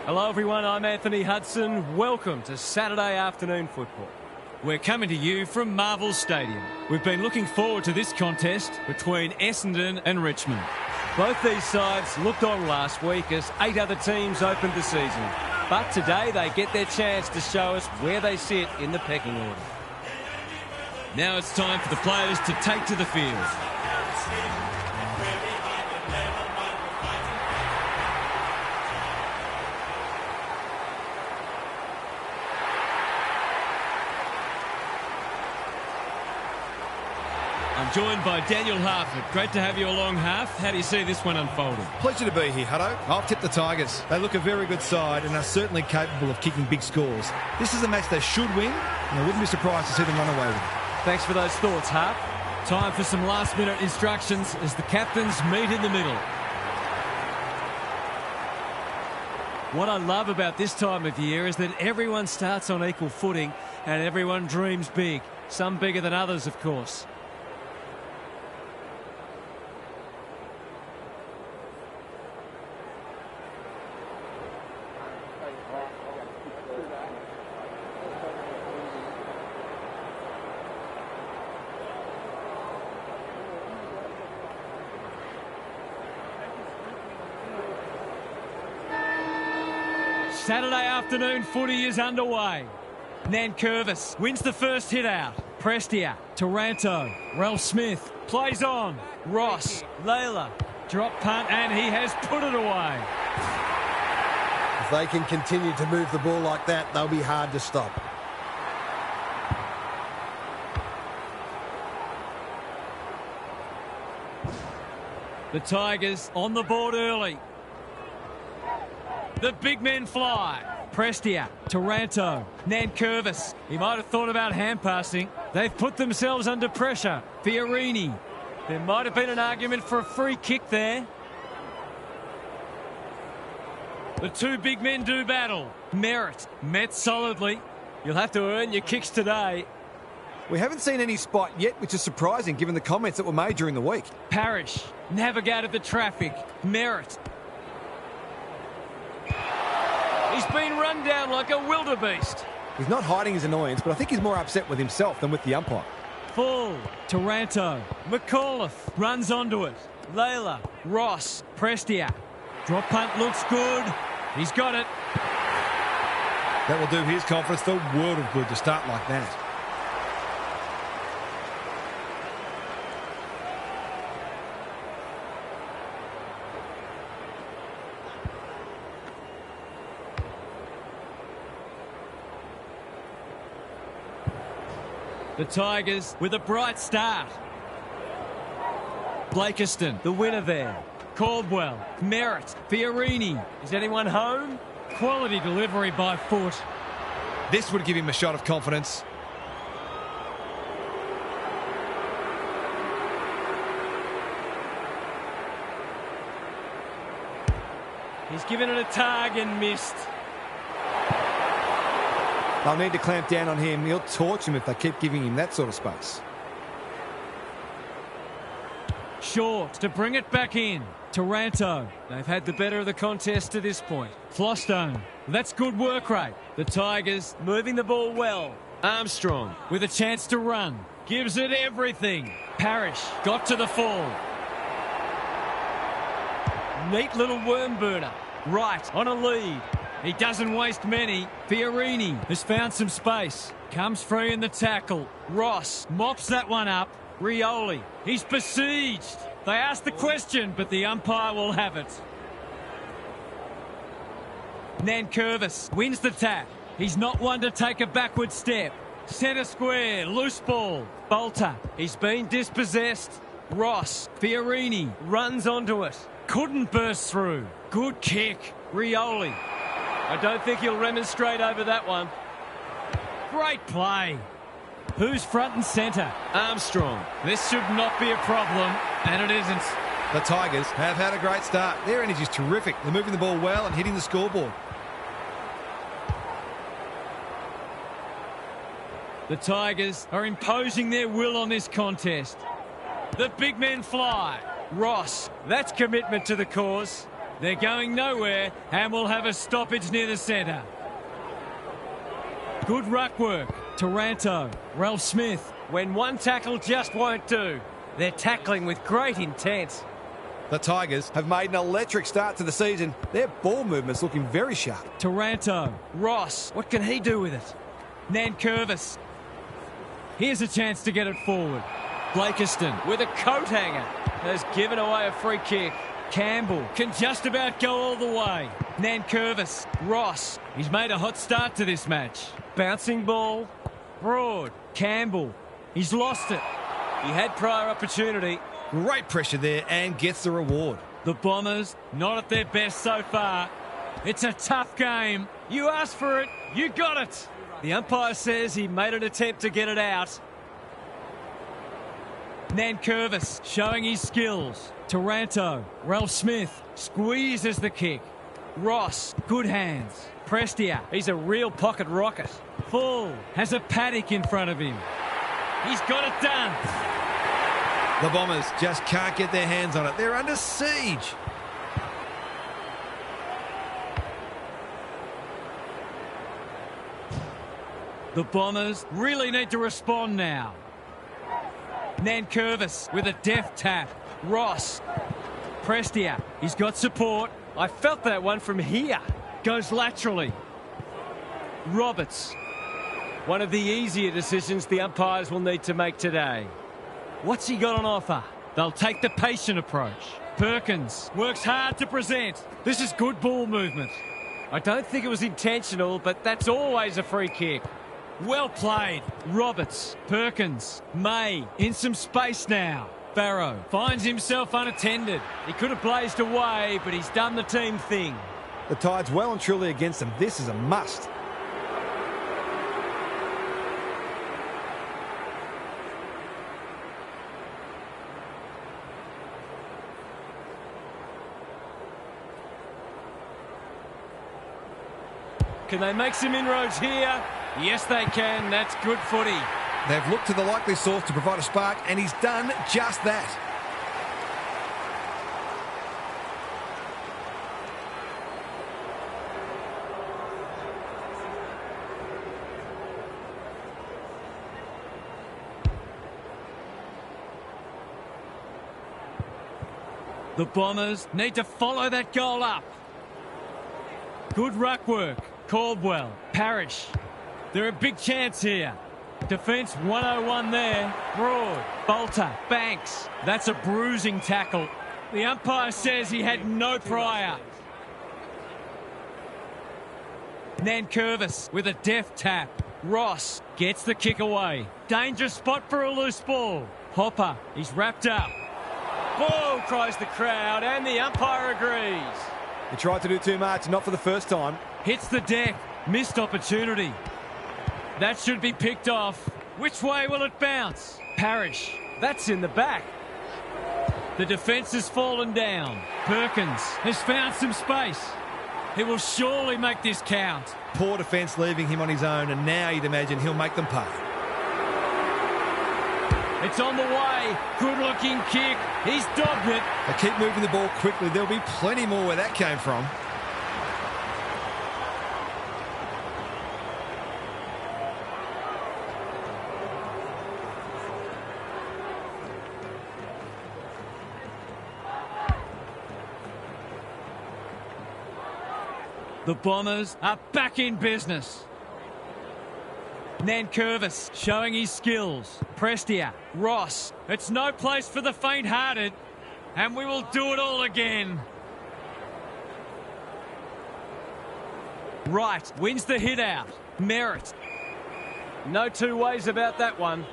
Hello everyone, I'm Anthony Hudson. Welcome to Saturday afternoon football. We're coming to you from Marvel Stadium. We've been looking forward to this contest between Essendon and Richmond. Both these sides looked on last week as 8 other teams opened the season. But today they get their chance to show us where they sit in the pecking order. Now it's time for the players to take to the field. I'm joined by Daniel Harford. Great to have you along, Harf. How do you see this one unfolding? Pleasure to be here, Hutto. I'll tip the Tigers. They look a very good side and are certainly capable of kicking big scores. This is a match they should win, and I wouldn't be surprised to see them run away with it. Thanks for those thoughts, Harf. Time for some last-minute instructions as the captains meet in the middle. What I love about this time of year is that everyone starts on equal footing and everyone dreams big. Some bigger than others, of course. Saturday afternoon footy is underway. Nankervis wins the first hit out. Prestia, Taranto, Ralph Smith plays on. Ross, Layla, drop punt, and he has put it away. If they can continue to move the ball like that, they'll be hard to stop. The Tigers on the board early. The big men fly. Prestia, Taranto, Nankervis. He might have thought about hand passing. They've put themselves under pressure. Fiorini. There might have been an argument for a free kick there. The two big men do battle. Merritt met solidly. You'll have to earn your kicks today. We haven't seen any spot yet, which is surprising given the comments that were made during the week. Parrish navigated the traffic. Merritt. He's been run down like a wildebeest. He's not hiding his annoyance, but I think he's more upset with himself than with the umpire. Full. Taranto. McAuliffe runs onto it. Layla. Ross. Prestia. Drop punt looks good. He's got it. That will do his confidence the world of good to start like that. The Tigers with a bright start. Blakiston, the winner there. Caldwell, Merritt, Fiorini. Is anyone home? Quality delivery by foot. This would give him a shot of confidence. He's given it a tug and missed. They'll need to clamp down on him. He'll torch him if they keep giving him that sort of space. Short to bring it back in. Taranto. They've had the better of the contest to this point. Flostone. That's good work rate. The Tigers moving the ball well. Armstrong with a chance to run. Gives it everything. Parrish got to the fall. Neat little worm burner. Right on a lead. He doesn't waste many. Fiorini has found some space. Comes free in the tackle. Ross mops that one up. Rioli. He's besieged. They asked the question, but the umpire will have it. Nankervis wins the tap. He's not one to take a backward step. Centre square, loose ball. Bolter. He's been dispossessed. Ross. Fiorini runs onto it. Couldn't burst through. Good kick. Rioli. I don't think he'll remonstrate over that one. Great play. Who's front and centre? Armstrong. This should not be a problem, and it isn't. The Tigers have had a great start. Their energy's terrific. They're moving the ball well and hitting the scoreboard. The Tigers are imposing their will on this contest. The big men fly. Ross, that's commitment to the cause. They're going nowhere and will have a stoppage near the centre. Good ruck work. Taranto, Ralph Smith. When one tackle just won't do, they're tackling with great intent. The Tigers have made an electric start to the season. Their ball movement's looking very sharp. Taranto, Ross, what can he do with it? Nankervis. Here's a chance to get it forward. Blakiston with a coat hanger has given away a free kick. Campbell can just about go all the way. Nankervis. Ross, He's made a hot start to this match. bouncing ball. Broad. Campbell. He's lost it. He had prior opportunity. Great pressure there and gets the reward. The Bombers, not at their best so far. It's a tough game. You asked for it, you got it. The umpire says he made an attempt to get it out. Nankervis showing his skills. Taranto, Ralph Smith squeezes the kick. Ross, good hands. Prestia, He's a real pocket rocket. Full, has a paddock in front of him. He's got it done. The Bombers just can't get their hands on it. They're under siege. The Bombers really need to respond now. Nankervis with a deft tap. Ross. Prestia. He's got support. I felt that one from here. Goes laterally. Roberts. One of the easier decisions the umpires will need to make today. What's he got on offer? They'll take the patient approach. Perkins works hard to present. This is good ball movement. I don't think it was intentional, but that's always a free kick. Well played. Roberts. Perkins. May. In some space now. Barrow finds himself unattended. He could have blazed away, but he's done the team thing. The Tide's well and truly against them. This is a must. Can they make some inroads here? Yes, they can. That's good footy. They've looked to the likely source to provide a spark, and he's done just that. The Bombers need to follow that goal up. Good ruck work. Caldwell. Parrish. They're a big chance here. Defence 101 there. Broad. Bolter. Banks. That's a bruising tackle. The umpire says he had no prior. Nankervis with a deft tap. Ross gets the kick away. Dangerous spot for a loose ball. Hopper. He's wrapped up. Ball, cries the crowd, and the umpire agrees. He tried to do too much, not for the first time. Hits the deck. Missed opportunity. That should be picked off. Which way will it bounce? Parrish. That's in the back. The defence has fallen down. Perkins has found some space. He will surely make this count. Poor defence leaving him on his own, and now you'd imagine he'll make them pay. It's on the way. Good-looking kick. He's dogged it. They keep moving the ball quickly. There'll be plenty more where that came from. The Bombers are back in business. Nankervis showing his skills. Prestia. Ross. It's no place for the faint-hearted. And we will do it all again. Wright wins the hit out. Merritt. No two ways about that one.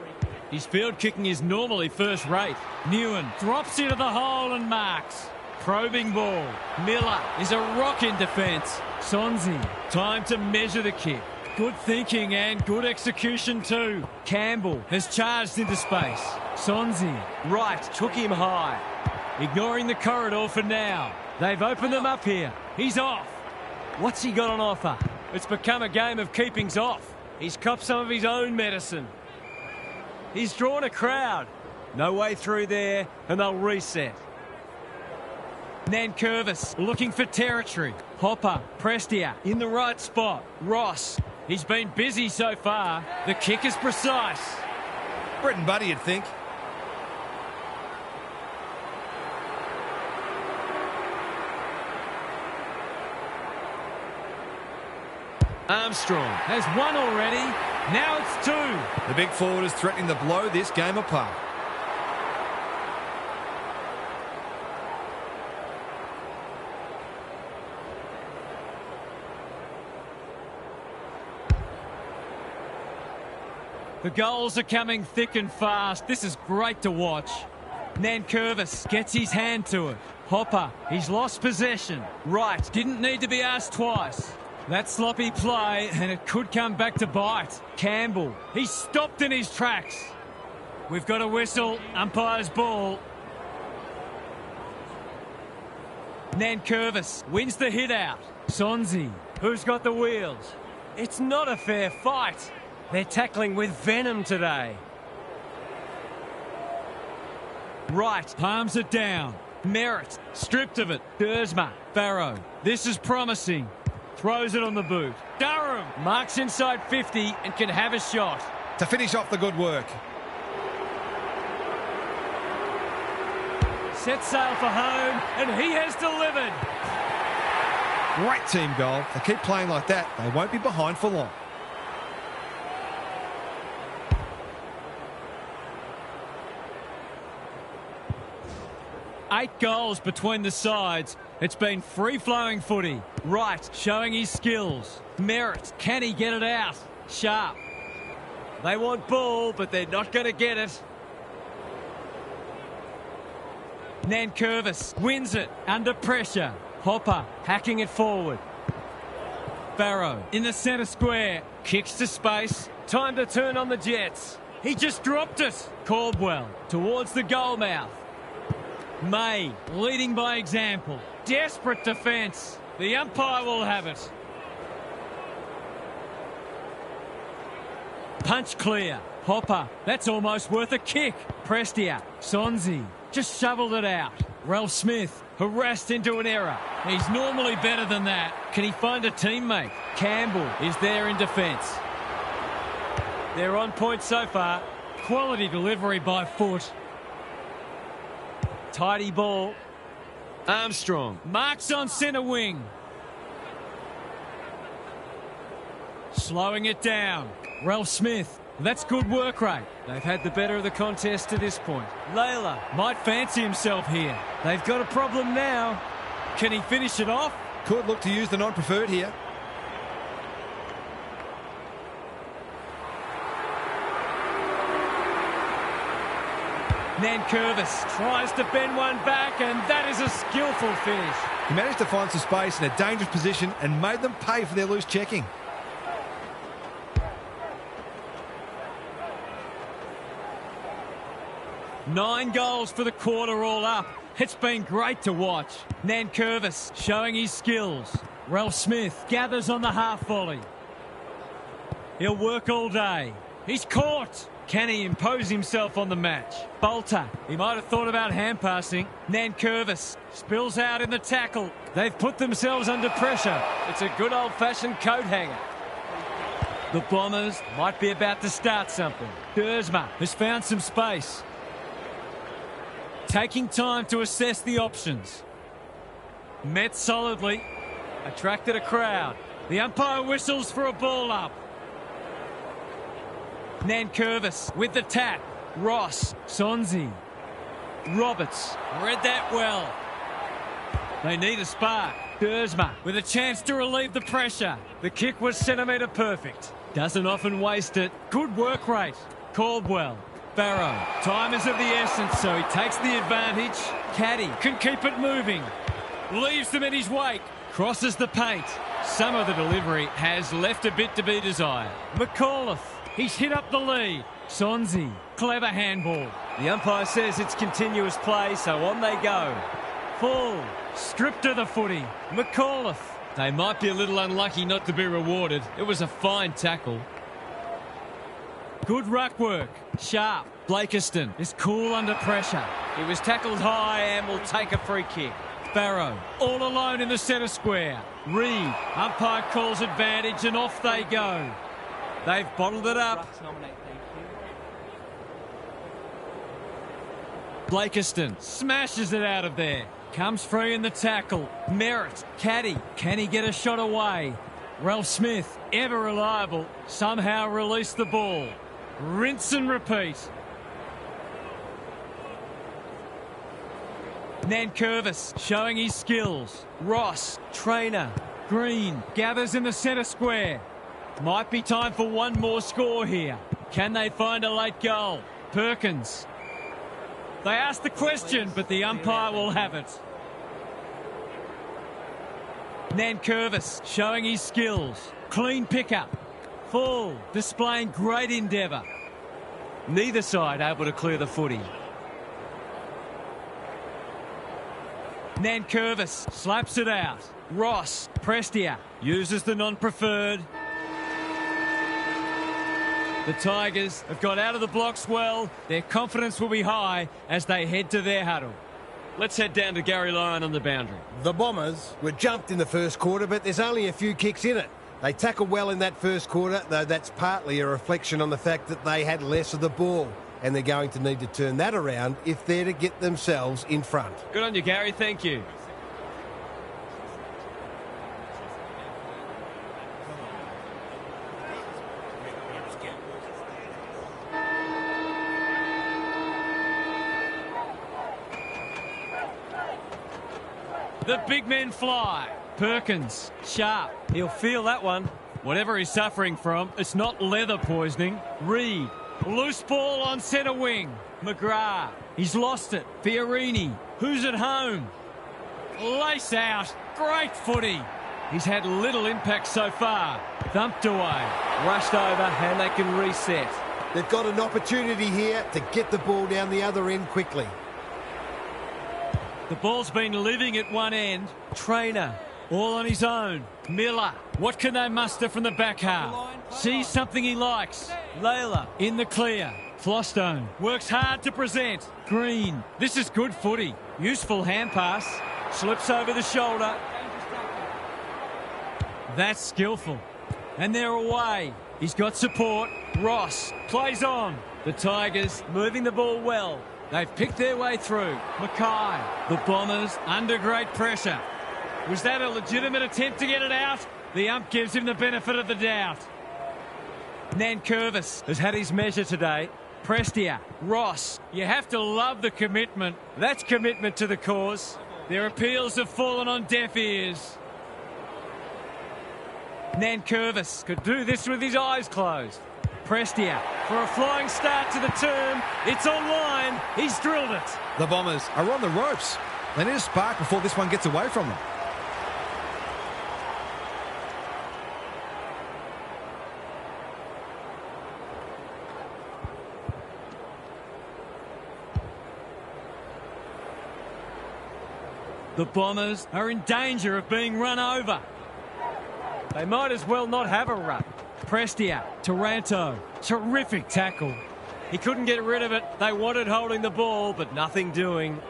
His field kicking is normally first rate. Newen drops into the hole and marks. Probing ball. Miller is a rock in defence. Sonzi. Time to measure the kick. Good thinking and good execution too. Campbell has charged into space. Sonzi. Wright took him high. Ignoring the corridor for now. They've opened them up here. He's off. What's he got on offer? It's become a game of keepings off. He's copped some of his own medicine. He's drawn a crowd. No way through there, and they'll reset. Nankervis looking for territory. Hopper, Prestia in the right spot. Ross, he's been busy so far. The kick is precise. Bread and butter, you'd think. Armstrong has one already. Now it's two. The big forward is threatening to blow this game apart. The goals are coming thick and fast. This is great to watch. Nankervis gets his hand to it. Hopper, he's lost possession. Right, didn't need to be asked twice. That sloppy play, and it could come back to bite. Campbell, he's stopped in his tracks. We've got a whistle, umpire's ball. Nankervis wins the hit out. Sonzi, Who's got the wheels? It's not a fair fight. They're tackling with venom today. right, palms it down. Merritt, stripped of it. Dersma, Barrow. This is promising. Throws it on the boot. Durham marks inside 50 and can have a shot. To finish off the good work. Set sail for home, and he has delivered. Great team goal. If they keep playing like that, they won't be behind for long. Eight goals between the sides. It's been free-flowing footy. Wright showing his skills. Merritt, can he get it out? Sharp. They want ball, but they're not going to get it. Nankervis wins it under pressure. Hopper hacking it forward. Barrow in the centre square. Kicks to space. Time to turn on the Jets. He just dropped it. Caldwell towards the goal mouth. May leading by example. Desperate defence. The umpire will have it. Punch clear. Hopper. That's almost worth a kick. Prestia. Sonzi. Just shoveled it out. Ralph Smith harassed into an error. He's normally better than that. Can he find a teammate? Campbell is there in defence. They're on point so far. Quality delivery by foot. Tidy ball. Armstrong. Marks on centre wing. Slowing it down. Ralph Smith. That's good work rate. They've had the better of the contest to this point. Layla might fancy himself here. They've got a problem now. Can he finish it off? Could look to use the non-preferred here. Nankervis tries to bend one back, and that is a skillful finish. He managed to find some space in a dangerous position and made them pay for their loose checking. Nine goals for the quarter all up. It's been great to watch. Nankervis showing his skills. Ralph Smith gathers on the half volley. He'll work all day. He's caught. Can he impose himself on the match? Bolter, he might have thought about hand passing. Nankervis spills out in the tackle. They've put themselves under pressure. It's a good old-fashioned coat hanger. The Bombers might be about to start something. Dersma has found some space. Taking time to assess the options. Met solidly. Attracted a crowd. The umpire whistles for a ball up. Nankervis with the tap. Ross. Sonzi. Roberts. Read that well. They need a spark. Dersma with a chance to relieve the pressure. The kick was centimetre perfect. Doesn't often waste it. Good work rate. Caldwell. Barrow. Time is of the essence, so he takes the advantage. Caddy can keep it moving. Leaves them in his wake. Crosses the paint. Some of the delivery has left a bit to be desired. McAuliffe. He's hit up the lead. Sonzi. Clever handball. The umpire says it's continuous play, so on they go. Full. Stripped of the footy. McAuliffe. They might be a little unlucky not to be rewarded. It was a fine tackle. Good ruck work. Sharp. Blakiston is cool under pressure. He was tackled high and will take a free kick. Barrow, all alone in the centre square. Reed, umpire calls advantage and off they go. They've bottled it up. Blakiston smashes it out of there. Comes free in the tackle. Merritt, Caddy. Can he get a shot away? Ralph Smith, ever reliable, somehow released the ball. Rinse and repeat. Nankervis showing his skills. Ross, Trainer, Green gathers in the centre square. Might be time for one more score here. Can they find a late goal? Perkins. They asked the question, but the umpire will have it. Nankervis showing his skills. Clean pickup. Full, displaying great endeavour. Neither side able to clear the footy. Nankervis slaps it out. Ross, Prestia, uses the non-preferred. The Tigers have got out of the blocks well. Their confidence will be high as they head to their huddle. Let's head down to Gary Lyon on the boundary. The Bombers were jumped in the first quarter, but there's only a few kicks in it. They tackled well in that first quarter, though that's partly a reflection on the fact that they had less of the ball. And they're going to need to turn that around if they're to get themselves in front. Good on you, Gary. Thank you. The big men fly. Perkins, sharp. He'll feel that one. Whatever he's suffering from, it's not leather poisoning. Reed, loose ball on centre wing. McGrath, he's lost it. Fiorini, who's at home? Lace out. Great footy. He's had little impact so far. Thumped away. Rushed over and they can reset. They've got an opportunity here to get the ball down the other end quickly. The ball's been living at one end. Trainer, all on his own. Miller, what can they muster from the back half? Sees something he likes. Layla, in the clear. Flostone, works hard to present. Green, this is good footy. Useful hand pass. Slips over the shoulder. That's skillful. And they're away. He's got support. Ross plays on. The Tigers moving the ball well. They've picked their way through. Mackay, the Bombers under great pressure. Was that a legitimate attempt to get it out? The ump gives him the benefit of the doubt. Nankervis has had his measure today. Prestia, Ross, you have to love the commitment. That's commitment to the cause. Their appeals have fallen on deaf ears. Nankervis could do this with his eyes closed. Prestia for a flying start to the term. It's online. He's drilled it. The Bombers are on the ropes. They need a spark before this one gets away from them. The Bombers are in danger of being run over. They might as well not have a run. Prestia, Taranto, terrific tackle. He couldn't get rid of it. They wanted holding the ball, but nothing doing.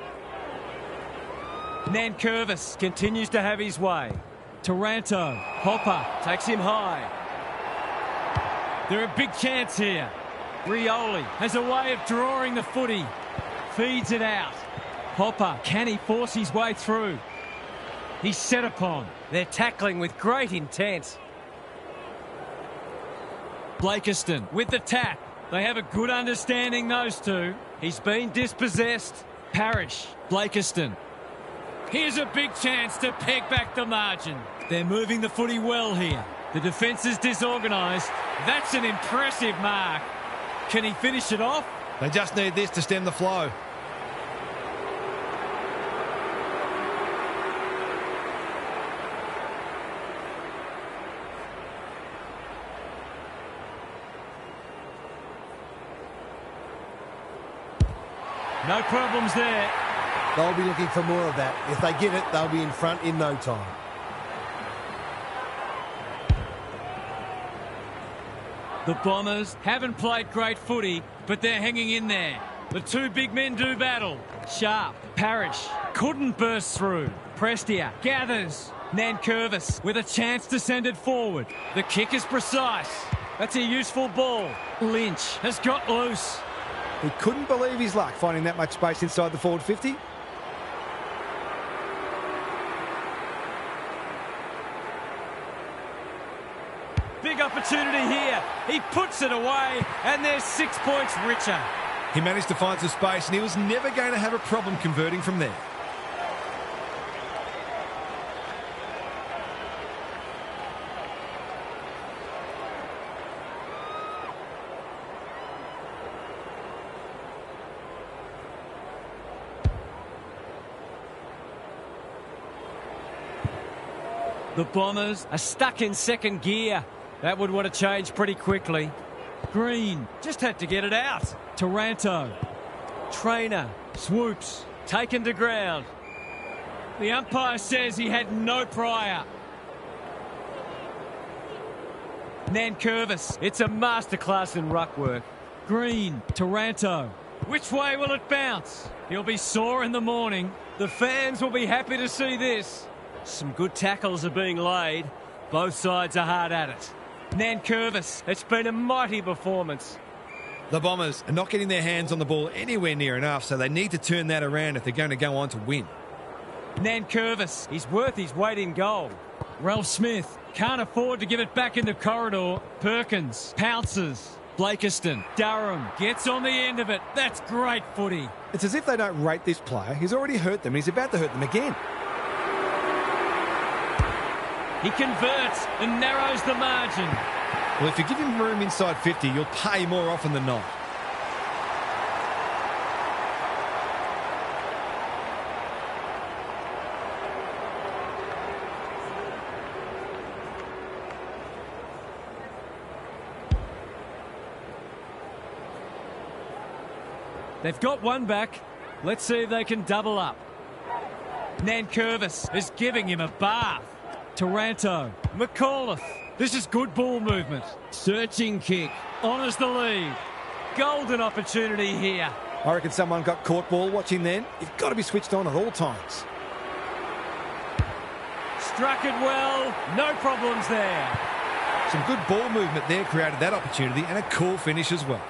Nankervis Continues to have his way. Taranto, Hopper Takes him high. They're a big chance here. Rioli has a way of drawing the footy. Feeds it out. Hopper, can he force his way through? He's set upon. They're tackling with great intent. Blakiston with the tap. They have a good understanding, those two. He's been dispossessed. Parrish, Blakiston. Here's a big chance to peg back the margin. They're moving the footy well here. The defence is disorganised. That's an impressive mark. Can he finish it off? They just need this to stem the flow. No problems there. They'll be looking for more of that. If they get it, they'll be in front in no time. The Bombers haven't played great footy, but they're hanging in there. The two big men do battle. Sharp, Parrish, Couldn't burst through. Prestia gathers. Nankervis with a chance to send it forward. The kick is precise. That's a useful ball. Lynch has got loose. He couldn't believe his luck finding that much space inside the forward 50. Big opportunity here. He puts it away, and they're 6 points richer. He managed to find some space, and he was never going to have a problem converting from there. The Bombers are stuck in second gear. That would want to change pretty quickly. Green Just had to get it out. Taranto Trainer swoops. taken to ground. The umpire says he had no prior. Nankervis. It's a masterclass in ruck work. Green Taranto. Which way will it bounce? He'll be sore in the morning. The fans will be happy to see this. Some good tackles are being laid. Both sides are hard at it. Nankervis. It's been a mighty performance. The Bombers are not getting their hands on the ball anywhere near enough, so they need to turn that around if they're going to go on to win. Nankervis. He's worth his weight in gold. Ralph Smith can't afford to give it back in the corridor. Perkins pounces. Blakiston. Durham gets on the end of it. That's great footy. It's as if they don't rate this player. He's already hurt them, and he's about to hurt them again. He converts and narrows the margin. Well, if you give him room inside 50, you'll pay more often than not. They've got one back. Let's see if they can double up. Nankervis is giving him a bath. Taranto. McAuliffe. This is good ball movement. Searching kick. Honours the lead. Golden opportunity here. I reckon someone got caught ball watching then. You've got to be switched on at all times. Struck it well. No problems there. Some good ball movement there created that opportunity, and a cool finish as well.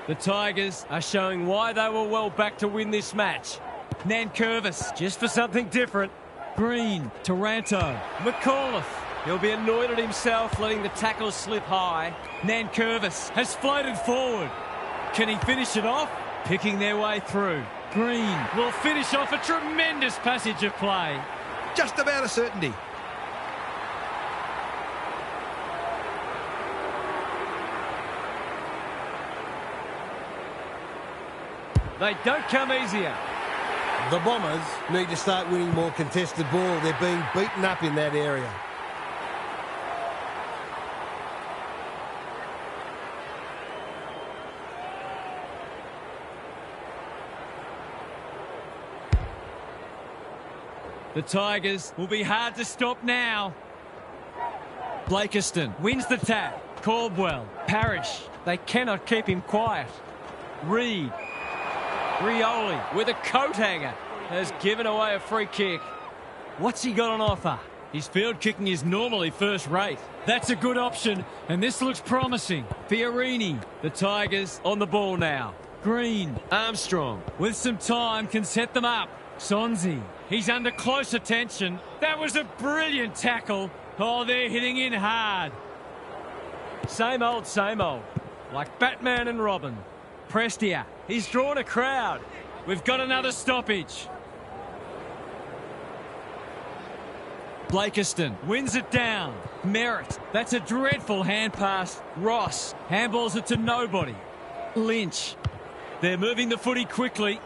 The Tigers are showing why they were well back to win this match. Nankervis. Just for something different. Green. Taranto. McAuliffe. He'll be annoyed at himself letting the tackle slip high. Nankervis has floated forward. Can he finish it off? Picking their way through. Green will finish off a tremendous passage of play. Just about a certainty. They don't come easier. The Bombers need to start winning more contested ball. They're being beaten up in that area. The Tigers will be hard to stop now. Blakiston wins the tap. Caldwell. Parrish. They cannot keep him quiet. Reed. Rioli with a coat hanger has given away a free kick. What's he got on offer? His field kicking is normally first rate. That's a good option, and this looks promising. Fiorini. The Tigers on the ball now. Green. Armstrong. With some time can set them up. Sonzi. He's under close attention. That was a brilliant tackle. Oh, they're hitting in hard. Same old, like Batman and Robin. Prestia. He's drawn a crowd. We've got another stoppage. Blakiston wins it down. Merritt. That's a dreadful hand pass. Ross handballs it to nobody. Lynch. They're moving the footy quickly.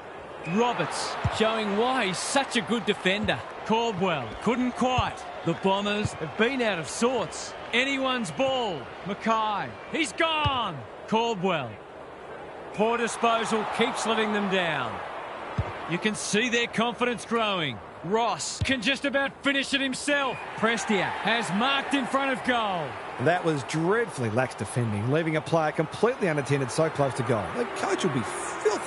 Roberts showing why he's such a good defender. Caldwell couldn't quite. The Bombers have been out of sorts. Anyone's ball. Mackay. He's gone. Caldwell. Poor disposal keeps letting them down. You can see their confidence growing. Ross can just about finish it himself. Prestia has marked in front of goal. That was dreadfully lax defending, leaving a player completely unattended so close to goal. The coach will be filthy.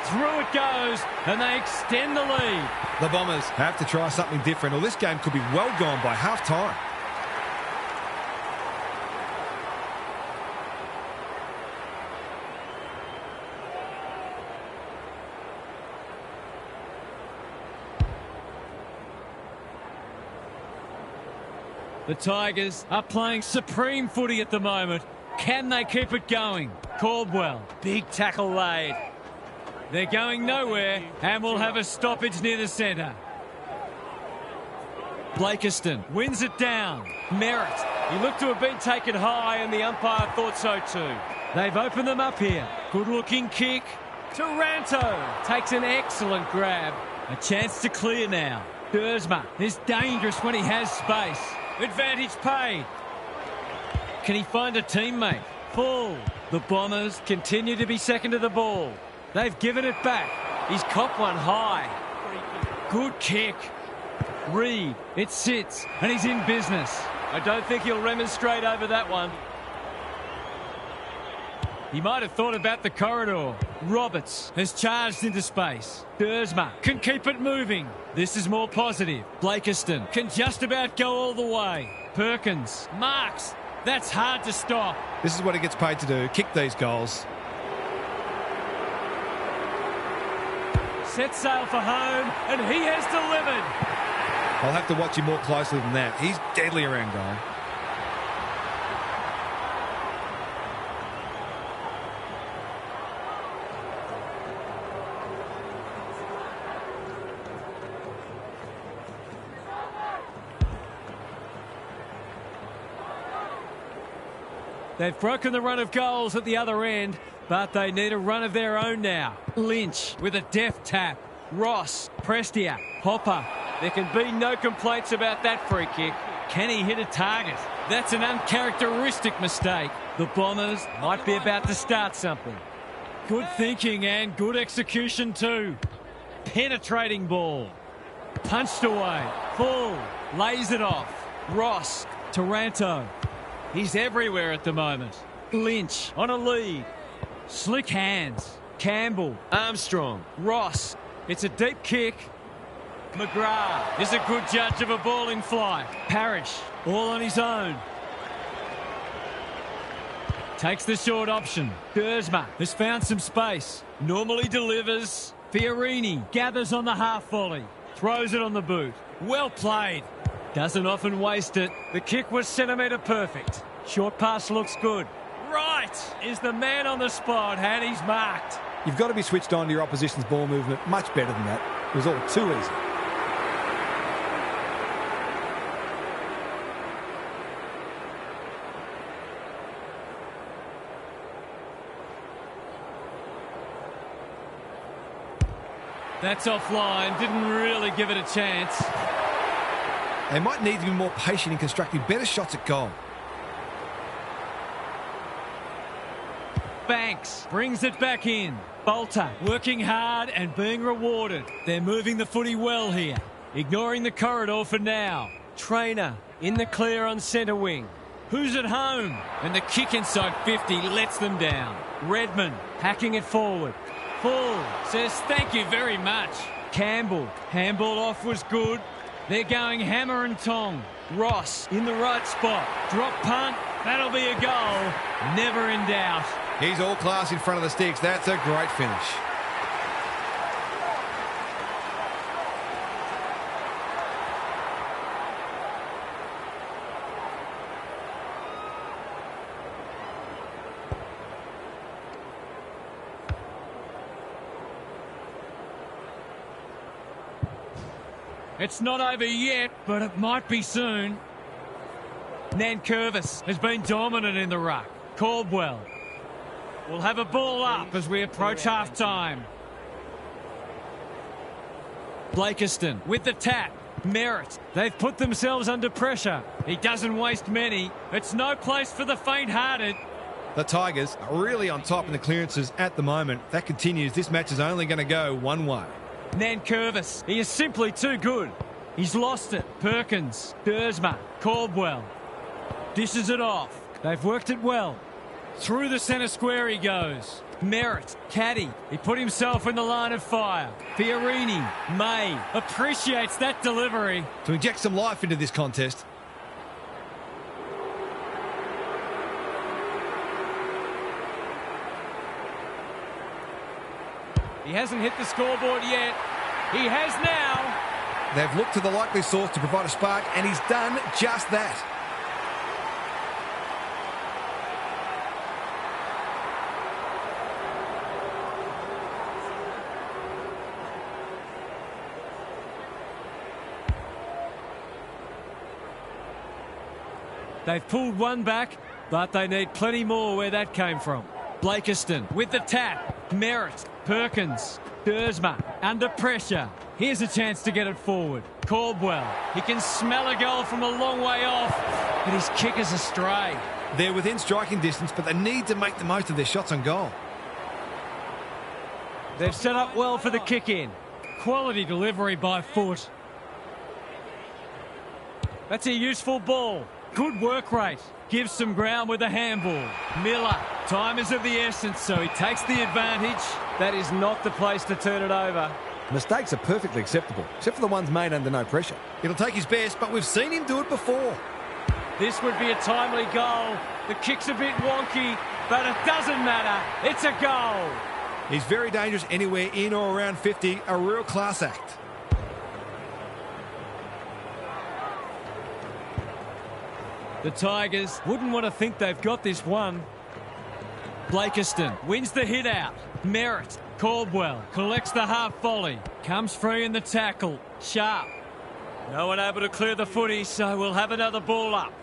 Through it goes, and they extend the lead. The Bombers have to try something different, or this game could be well gone by half-time. The Tigers are playing supreme footy at the moment. Can they keep it going? Caldwell, big tackle laid. They're going nowhere and will have a stoppage near the centre. Blakiston wins it down. Merritt. He looked to have been taken high and the umpire thought so too. They've opened them up here. Good looking kick. Taranto takes an excellent grab. A chance to clear now. Dersma is dangerous when he has space. Advantage paid. Can he find a teammate? Full. The Bombers continue to be second to the ball. They've given it back. He's copped one high. Good kick. Reed. It sits and he's in business. I don't think he'll remonstrate over that one. He might have thought about the corridor. Roberts has charged into space. Dersma can keep it moving. This is more positive. Blakiston can just about go all the way. Perkins marks. That's hard to stop. This is what he gets paid to do, kick these goals. Set sail for home, and he has delivered. I'll have to watch him more closely than that. He's deadly around goal. They've broken the run of goals at the other end, but they need a run of their own now. Lynch with a deft tap. Ross, Prestia, Hopper. There can be no complaints about that free kick. Can he hit a target? That's an uncharacteristic mistake. The Bombers might be about to start something. Good thinking and good execution too. Penetrating ball. Punched away. Full. Lays it off. Ross. Taranto. He's everywhere at the moment. Lynch on a lead. Slick hands. Campbell. Armstrong. Ross. It's a deep kick. McGrath is a good judge of a ball in flight. Parrish, all on his own. Takes the short option. Dersma has found some space. Normally delivers. Fiorini gathers on the half volley. Throws it on the boot. Well played. Doesn't often waste it. The kick was centimetre perfect. Short pass looks good. Right is the man on the spot, and he's marked. You've got to be switched on to your opposition's ball movement much better than that. It was all too easy. That's offline. Didn't really give it a chance. They might need to be more patient in constructing better shots at goal. Banks brings it back in. Bolter working hard and being rewarded. They're moving the footy well here. Ignoring the corridor for now. Trainer in the clear on centre wing. Who's at home? And the kick inside 50 lets them down. Redmond hacking it forward. Full says thank you very much. Campbell. Handball off was good. They're going hammer and tong. Ross in the right spot. Drop punt. That'll be a goal. Never in doubt. He's all class in front of the sticks. That's a great finish. It's not over yet, but it might be soon. Nankervis has been dominant in the ruck. Caldwell will have a ball up as we approach half-time. Blakiston with the tap. Merritt. They've put themselves under pressure. He doesn't waste many. It's no place for the faint-hearted. The Tigers are really on top in the clearances at the moment. If that continues, this match is only going to go one way. Nankervis. He is simply too good. He's lost it. Perkins, Dersma, Caldwell. Dishes it off. They've worked it well. Through the centre square he goes. Merritt, Caddy. He put himself in the line of fire. Fiorini, May. Appreciates that delivery. To inject some life into this contest. He hasn't hit the scoreboard yet. He has now. They've looked to the likely source to provide a spark, and he's done just that. They've pulled one back, but they need plenty more where that came from. Blakiston with the tap. Merritt, Perkins, Dersma under pressure. Here's a chance to get it forward. Caldwell, he can smell a goal from a long way off, but his kick is astray. They're within striking distance, but they need to make the most of their shots on goal. They've set up well for the kick-in. Quality delivery by foot. That's a useful ball. Good work rate. Gives some ground with a handball. Miller, time is of the essence, so he takes the advantage. That is not the place to turn it over. Mistakes are perfectly acceptable, except for the ones made under no pressure. It'll take his best, but we've seen him do it before. This would be a timely goal. The kick's a bit wonky, but it doesn't matter. It's a goal. He's very dangerous anywhere in or around 50. A real class act. The Tigers wouldn't want to think they've got this one. Blakiston wins the hit out. Merritt, Caldwell collects the half volley. Comes free in the tackle. Sharp. No one able to clear the footy, so we'll have another ball up.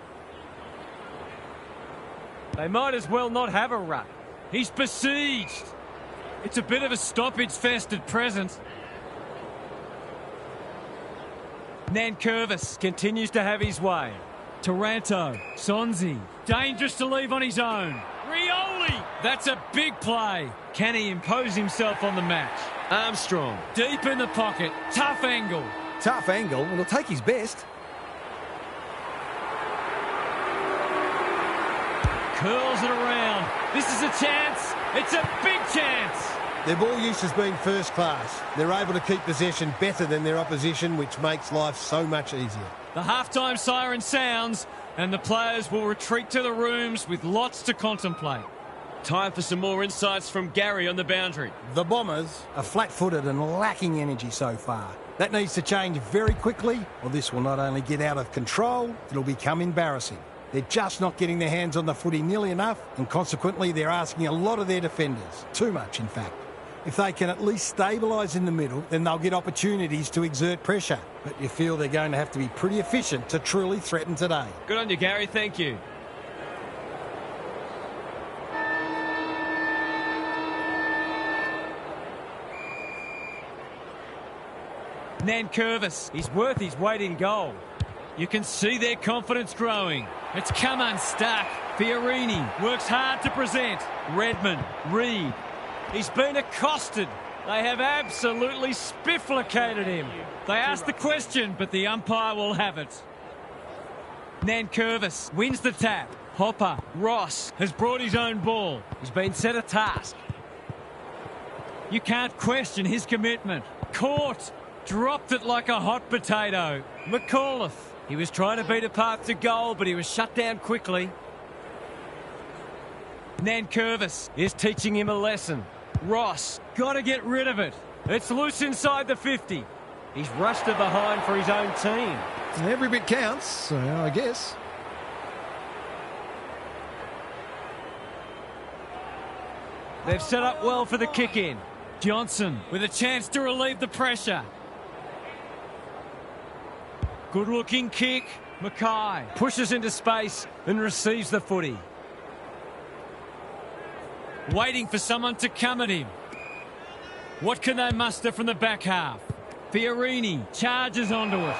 They might as well not have a run. He's besieged. It's a bit of a stoppage fest at present. Nankervis Continues to have his way. Taranto, Sonzi, dangerous to leave on his own. Rioli, that's a big play. Can he impose himself on the match? Armstrong. Deep in the pocket, tough angle. Tough angle, and he'll take his best. Curls it around. This is a chance. It's a big chance. Their ball use has been first class. They're able to keep possession better than their opposition, which makes life so much easier. The halftime siren sounds, and the players will retreat to the rooms with lots to contemplate. Time for some more insights from Gary on the boundary. The Bombers are flat-footed and lacking energy so far. That needs to change very quickly, or this will not only get out of control, it'll become embarrassing. They're just not getting their hands on the footy nearly enough, and consequently they're asking a lot of their defenders. Too much, in fact. If they can at least stabilise in the middle, then they'll get opportunities to exert pressure. But you feel they're going to have to be pretty efficient to truly threaten today. Good on you, Gary. Thank you. Nankervis, He's worth his weight in goal. you can see their confidence growing. It's come unstuck. Fiorini works hard to present. Redmond, Reed. He's been accosted. They have absolutely spifflicated him. They asked the question, but the umpire will have it. Nankervis wins the tap. Hopper, Ross has brought his own ball. He's been set a task. You can't question his commitment. Caught. Dropped it like a hot potato. McAuliffe. He was trying to beat a path to goal, but he was shut down quickly. Nankervis Is teaching him a lesson. Ross, got to get rid of it. It's loose inside the 50. He's rushed it behind for his own team. And every bit counts, I guess. They've set up well for the kick-in. Johnson with a chance to relieve the pressure. Good-looking kick. Mackay Pushes into space and receives the footy. waiting for someone to come at him. What can they muster from the back half? Fiorini charges onto it.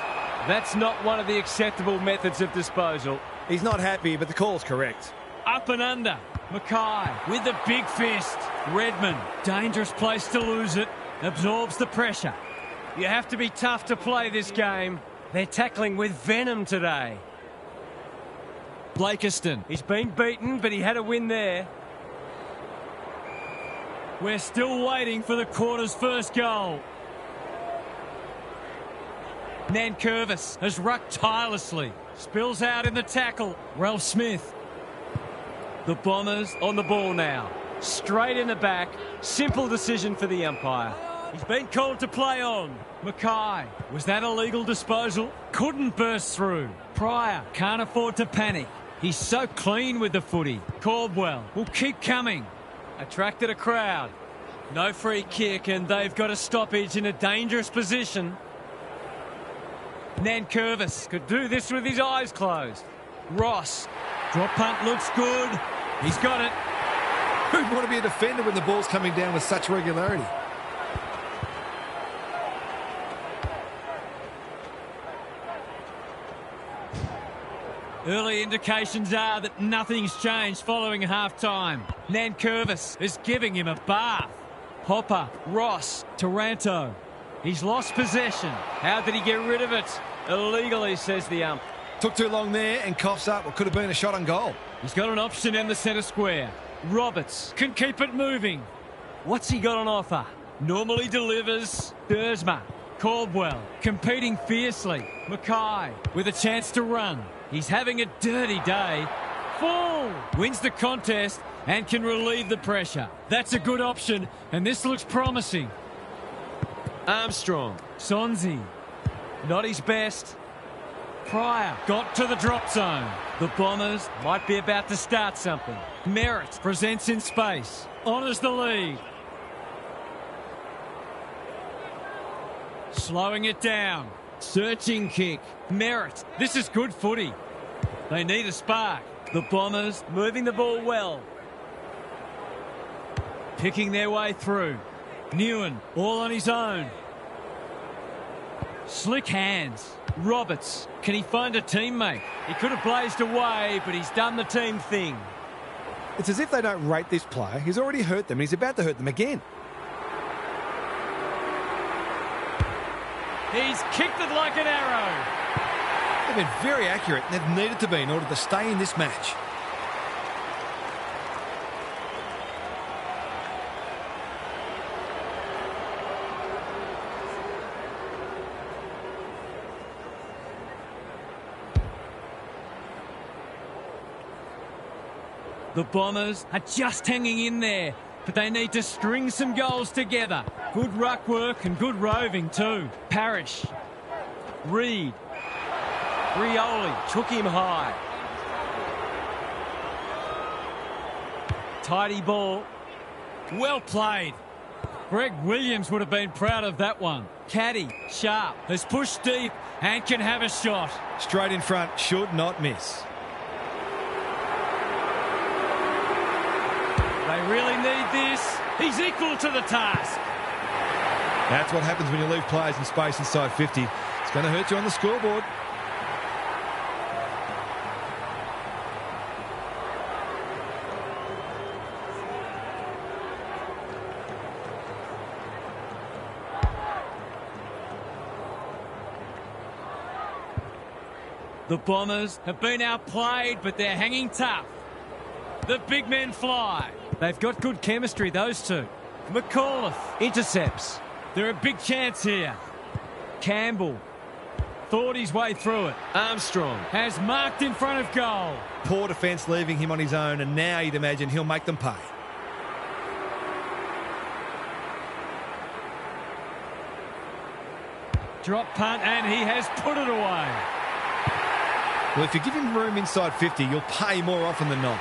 That's not one of the acceptable methods of disposal. He's not happy, but the call's correct. Up and under. Mackay with the big fist. Redmond, dangerous place to lose it. Absorbs the pressure. You have to be tough to play this game. They're tackling with venom today. Blakiston. He's been beaten, but he had a win there. We're still waiting for the quarter's first goal. Nankervis has rucked tirelessly. Spills out in the tackle. Ralph Smith. The Bombers on the ball now. Straight in the back. Simple decision for the umpire. He's been called to play on. Mackay. Was that a legal disposal? Couldn't burst through. Pryor can't afford to panic. He's so clean with the footy. Caldwell will keep coming. Attracted a crowd. No free kick, and they've got a stoppage in a dangerous position. Nankervis Could do this with his eyes closed. Ross. Drop punt looks good. He's got it. Who'd want to be a defender when the ball's coming down with such regularity? Early indications are that nothing's changed following half-time. Nankervis is giving him a bath. Hopper, Ross, Taranto. He's lost possession. How did he get rid of it? Illegally, says the ump. Took too long there and coughs up what could have been a shot on goal. He's got an option in the centre square. Roberts can keep it moving. What's he got on offer? Normally delivers. Dersma. Caldwell competing fiercely. Mackay with a chance to run. He's having a dirty day. Full wins the contest and can relieve the pressure. That's a good option, and this looks promising. Armstrong. Sonzi. Not his best. Pryor got to the drop zone. The Bombers might be about to start something. Merritt presents in space. Honours the lead. Slowing it down. Searching kick. Merritt. This is good footy. They need a spark. The Bombers moving the ball well. Picking their way through. Newen all on his own. Slick hands. Roberts. Can he find a teammate? He could have blazed away, but he's done the team thing. It's as if they don't rate this player. He's already hurt them and he's about to hurt them again. He's kicked it like an arrow. They've been very accurate and they've needed to be in order to stay in this match. The Bombers are just hanging in there, but they need to string some goals together. Good ruck work and good roving too. Parrish. Reed. Rioli took him high. Tidy ball. Well played. Greg Williams would have been proud of that one. Caddy, Sharp, has pushed deep and can have a shot. Straight in front, should not miss. They really need this. He's equal to the task. That's what happens when you leave players in space inside 50. It's going to hurt you on the scoreboard. The Bombers have been outplayed, but they're hanging tough. The big men fly. They've got good chemistry, those two. McAuliffe intercepts. They're a big chance here. Campbell thought his way through it. Armstrong has marked in front of goal. Poor defence leaving him on his own, and now you'd imagine he'll make them pay. Drop punt, and he has put it away. Well, if you give him room inside 50, you'll pay more often than not.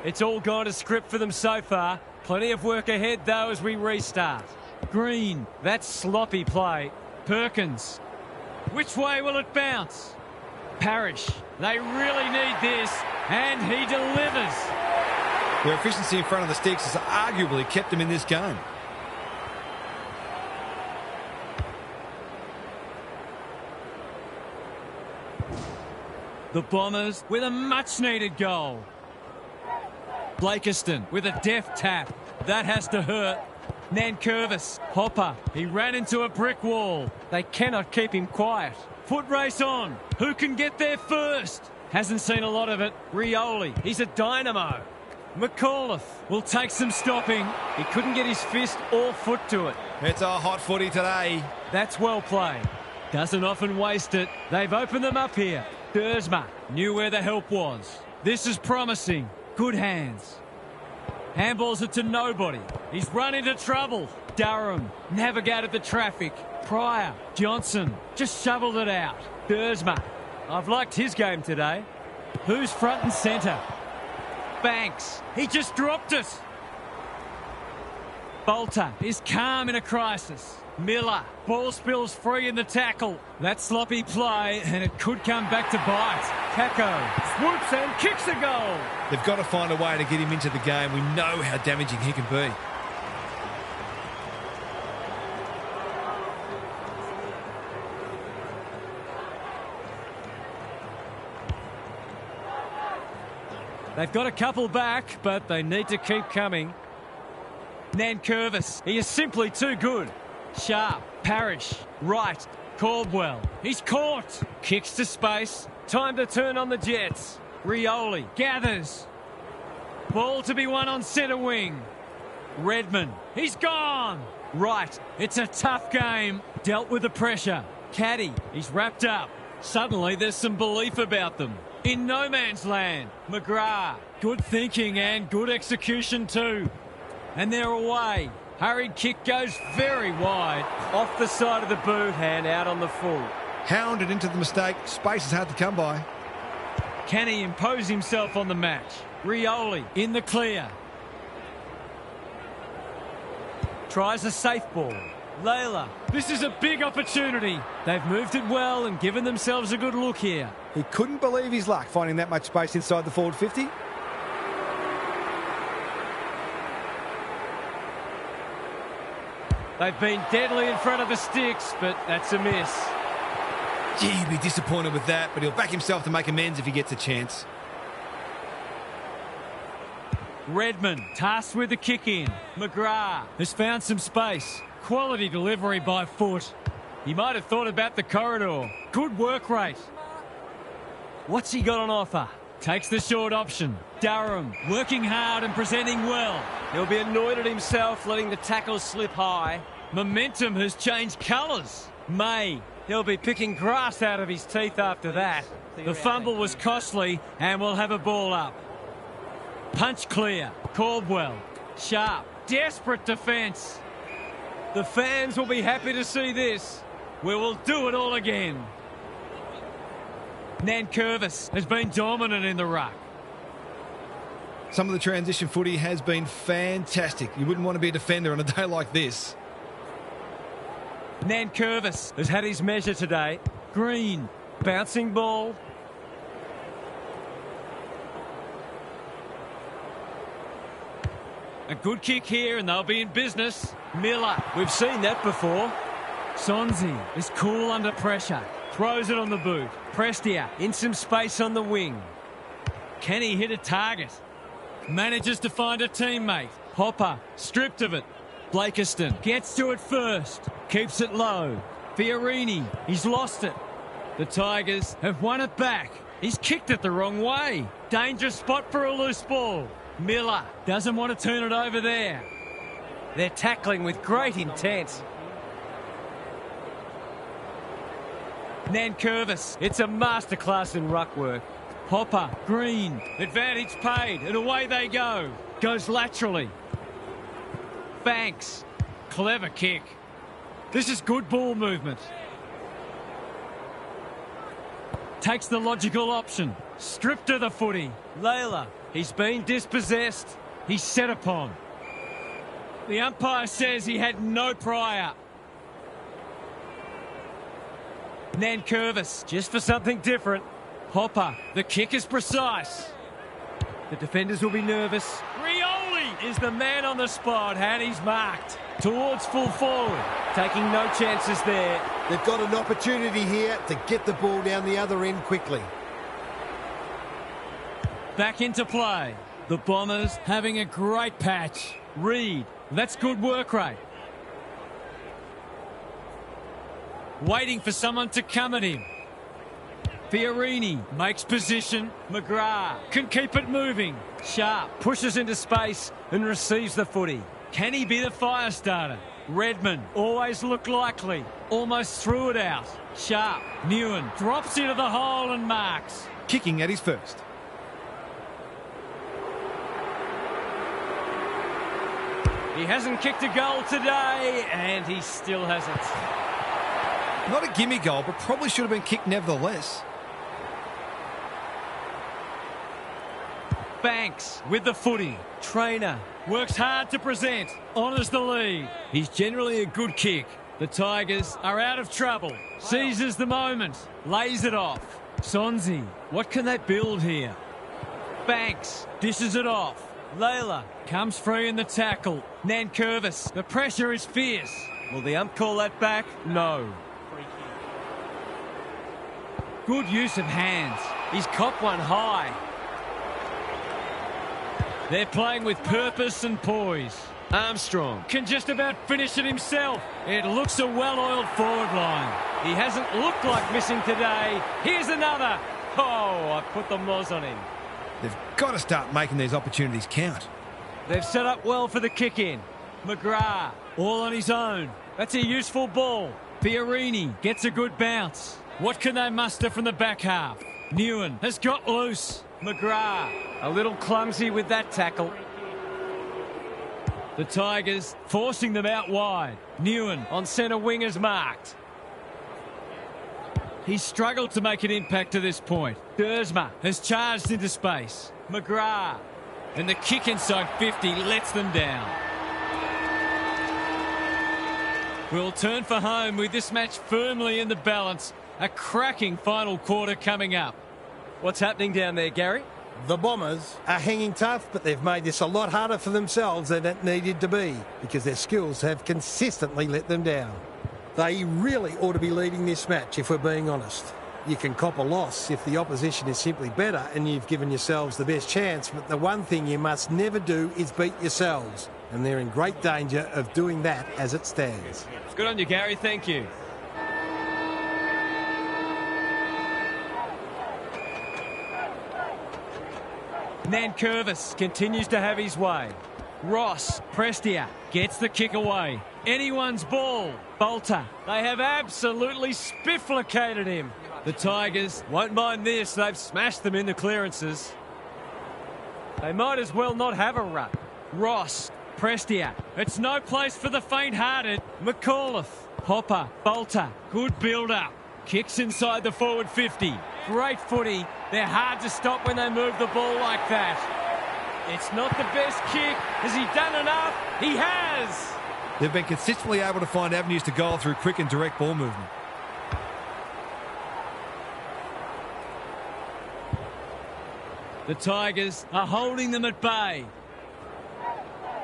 It's all gone to script for them so far. Plenty of work ahead, though, as we restart. Green. That's sloppy play. Perkins. Which way will it bounce? Parrish. They really need this, and he delivers. Their efficiency in front of the sticks has arguably kept them in this game. The Bombers with a much-needed goal. Blakiston with a deft tap. That has to hurt. Nankervis. Hopper. He ran into a brick wall. They cannot keep him quiet. Foot race on. Who can get there first? Hasn't seen a lot of it. Rioli. He's a dynamo. McAuliffe will take some stopping. He couldn't get his fist or foot to it. It's a hot footy today. That's well played. Doesn't often waste it. They've opened them up here. Dersma knew where the help was. This is promising. Good hands. Handballs it to nobody. He's run into trouble. Durham navigated the traffic. Pryor, Johnson just shoveled it out. Dersma. I've liked his game today. Who's front and centre? Banks. He just dropped it. Bolter is calm in a crisis. Miller. Ball spills free in the tackle. That sloppy play, and it could come back to bite. Kako swoops and kicks a goal. They've got to find a way to get him into the game. We know how damaging he can be. They've got a couple back, but they need to keep coming. Nankervis. He is simply too good. Sharp. Parrish. Right. Caldwell. He's caught. Kicks to space. Time to turn on the Jets. Rioli gathers. Ball to be won on centre wing. Redmond. He's gone. Right. It's a tough game. Dealt with the pressure. Caddy. He's wrapped up. Suddenly there's some belief about them. In no man's land. McGrath. Good thinking and good execution too. And they're away. Hurried kick goes very wide. Off the side of the boot and out on the full. Hounded into the mistake. Space is hard to come by. Can he impose himself on the match? Rioli in the clear. Tries a safe ball. Layla. This is a big opportunity. They've moved it well and given themselves a good look here. He couldn't believe his luck finding that much space inside the forward 50. They've been deadly in front of the sticks, but that's a miss. Gee, he'd be disappointed with that, but he'll back himself to make amends if he gets a chance. Redmond tasked with the kick in. McGrath has found some space. Quality delivery by foot. He might have thought about the corridor. Good work rate. What's he got on offer? Takes the short option. Durham working hard and presenting well. He'll be annoyed at himself letting the tackle slip high. Momentum has changed colours. May. He'll be picking grass out of his teeth after that. The fumble was costly and we'll have a ball up. Punch clear. Caldwell. Sharp. Desperate defence. The fans will be happy to see this. We will do it all again. Nankervis has been dominant in the ruck. Some of the transition footy has been fantastic. You wouldn't want to be a defender on a day like this. Nankervis has had his measure today. Green. Bouncing ball. A good kick here and they'll be in business. Miller. We've seen that before. Sonzi is cool under pressure. Throws it on the boot. Prestia in some space on the wing. Can he hit a target? Manages to find a teammate. Hopper stripped of it. Blakiston gets to it first. Keeps it low. Fiorini, he's lost it. The Tigers have won it back. He's kicked it the wrong way. Dangerous spot for a loose ball. Miller doesn't want to turn it over there. They're tackling with great intent. Nankervis. It's a masterclass in ruck work. Hopper. Green. Advantage paid and away they go. Goes laterally. Banks. Clever kick. This is good ball movement. Takes the logical option. Stripped to the footy. Layla. He's been dispossessed. He's set upon. The umpire says he had no prior. Nankervis. Just for something different. Hopper. The kick is precise. The defenders will be nervous. Rioli is the man on the spot and he's marked. Towards full forward. Taking no chances there. They've got an opportunity here to get the ball down the other end quickly. Back into play. The Bombers having a great patch. Reed, that's good work rate. Waiting for someone to come at him. Fiorini makes position. McGrath can keep it moving. Sharp pushes into space and receives the footy. Can he be the fire starter? Redmond always looked likely. Almost threw it out. Sharp. Newen drops into the hole and marks. Kicking at his first. He hasn't kicked a goal today, and he still hasn't. Not a gimme goal, but probably should have been kicked nevertheless. Banks with the footy. Trainer works hard to present. Honours the lead. He's generally a good kick. The Tigers are out of trouble. Seizes the moment. Lays it off. Sonzi. What can they build here? Banks dishes it off. Layla comes free in the tackle. Nankervis. The pressure is fierce. Will the ump call that back? No. Good use of hands. He's copped one high. They're playing with purpose and poise. Armstrong Can just about finish it himself. It looks a well-oiled forward line. He hasn't looked like missing today. Here's another. Oh, I put the moz on him. They've got to start making these opportunities count. They've set up well for the kick-in. McGrath all on his own. That's a useful ball. Fiorini gets a good bounce. What can they muster from the back half? Newen has got loose. McGrath. A little clumsy with that tackle. The Tigers forcing them out wide. Newen On centre wing is marked. He's struggled to make an impact to this point. Dersma has charged into space. McGrath. And the kick inside 50 lets them down. We'll turn for home with this match firmly in the balance. A cracking final quarter coming up. What's happening down there, Gary? The Bombers are hanging tough, but they've made this a lot harder for themselves than it needed to be because their skills have consistently let them down. They really ought to be leading this match, if we're being honest. You can cop a loss if the opposition is simply better and you've given yourselves the best chance, but the one thing you must never do is beat yourselves, and they're in great danger of doing that as it stands. Good on you, Gary. Thank you. Nankervis continues to have his way. Ross, Prestia, gets the kick away. Anyone's ball. Bolter. They have absolutely spifflicated him. The Tigers Won't mind this. They've smashed them in the clearances. They might as well not have a run. Ross, Prestia. It's no place for the faint-hearted. McAuliffe, Hopper, Bolter. Good build-up. Kicks inside the forward 50. Great footy. They're hard to stop when they move the ball like that. It's not the best kick. Has he done enough? He has. They've been consistently able to find avenues to goal through quick and direct ball movement. The Tigers are holding them at bay.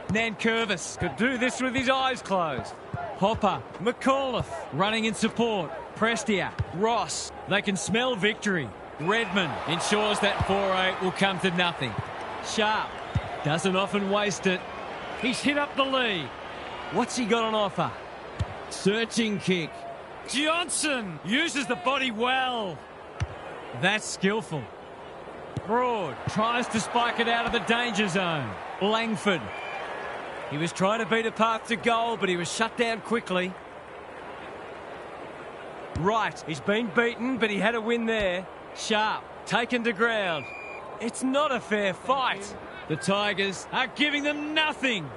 Nankervis Could do this with his eyes closed. Hopper, McAuliffe running in support. Prestia, Ross, they can smell victory. Redmond ensures that 4-8 will come to nothing. Sharp doesn't often waste it. He's hit up the lead. What's he got on offer? Searching kick. Johnson uses the body well. That's skillful. Broad tries to spike it out of the danger zone. Langford. He was trying to beat a path to goal, but he was shut down quickly. Right, he's been beaten, but he had a win there. Sharp. Taken to ground. It's not a fair fight. The Tigers are giving them nothing.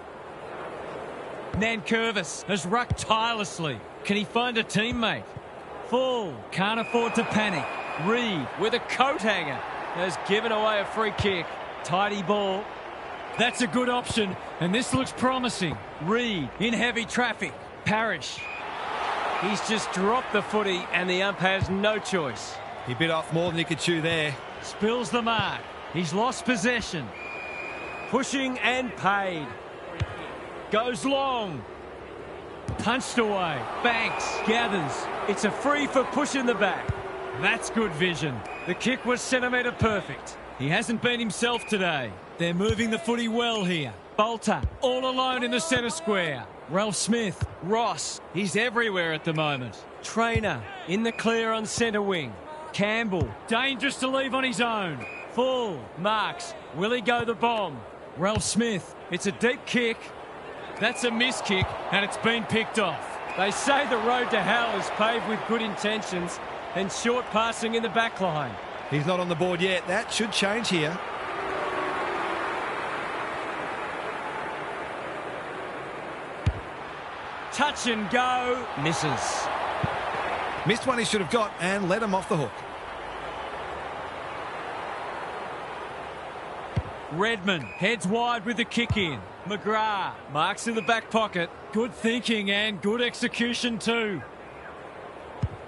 Nankervis has rucked tirelessly. Can he find a teammate? Full. Can't afford to panic. Reed With a coat hanger, has given away a free kick. Tidy ball. That's a good option, and this looks promising. Reed in heavy traffic. Parrish. He's just dropped the footy, and the ump has no choice. He bit off more than he could chew there. Spills the mark. He's lost possession. Pushing and paid. Goes long. Punched away. Banks. Gathers. It's a free for pushing the back. That's good vision. The kick was centimetre perfect. He hasn't been himself today. They're moving the footy well here. Bolter, all alone in the centre square. Ralph Smith. Ross, He's everywhere at the moment. Trainer, in the clear on centre wing. Campbell, Dangerous to leave on his own. full. Marks, will he go the bomb? Ralph Smith. It's a deep kick. That's a missed kick, and it's been picked off. They say the road to hell is paved with good intentions and short passing in the back line. He's not on the board yet. That should change here. Touch and go. Misses. Missed one he should have got and let him off the hook. Redmond heads wide with the kick in. McGrath marks in the back pocket. Good thinking and good execution too.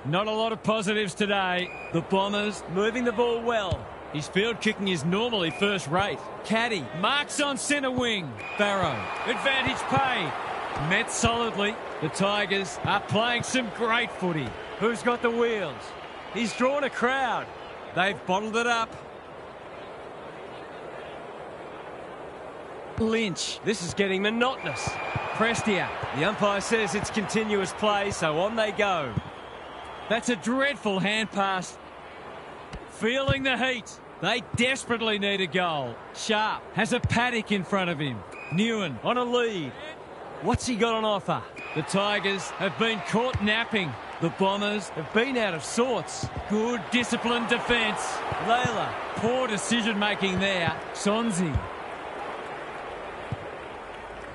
Not a lot of positives today. The Bombers, Moving the ball well. his field kicking is normally first rate. Caddy marks on centre wing. Barrow, advantage paid. Met solidly. The Tigers are playing some great footy. Who's got the wheels? He's drawn a crowd. They've bottled it up. Lynch, This is getting monotonous. Prestia. The umpire says it's continuous play, so on they go. That's a dreadful hand pass. Feeling the heat. They desperately need a goal. Sharp has a paddock in front of him. Newen On a lead. What's he got on offer? The Tigers have been caught napping. The Bombers Have been out of sorts. good disciplined defence. Layla. Poor decision making there. Sonzi.